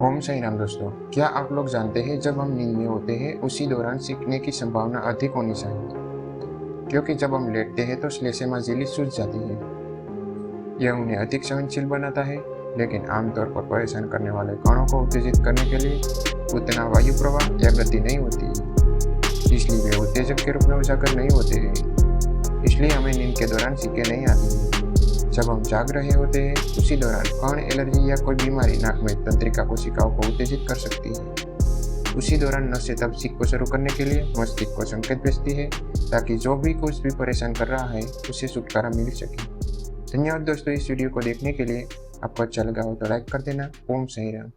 ओम साई राम दोस्तों। क्या आप लोग जानते हैं जब हम नींद में होते हैं उसी दौरान सीखने की संभावना अधिक होनी चाहिए, क्योंकि जब हम लेटते हैं तो श्लेष्मा झिल्ली सूज जाती है। यह उन्हें अधिक सहनशील बनाता है, लेकिन आमतौर पर परेशान करने वाले कणों को उत्तेजित करने के लिए उतना वायु प्रवाह या गति नहीं होती है, इसलिए वे उत्तेजक के रूप में उजागर नहीं होते हैं। इसलिए हमें नींद के दौरान सीखें नहीं आती है। जब हम जाग रहे होते हैं उसी दौरान कण एलर्जी या कोई बीमारी नाक में तंत्रिका कोशिकाओं को उत्तेजित कर सकती है। उसी दौरान नसें तब सीख को शुरू करने के लिए मस्तिष्क को संकेत भेजती है, ताकि जो भी कुछ भी परेशान कर रहा है उसे छुटकारा मिल सके। धन्यवाद दोस्तों, इस वीडियो को देखने के लिए। आपको अच्छा लगा हो तो लाइक कर देना। ओम साई राम।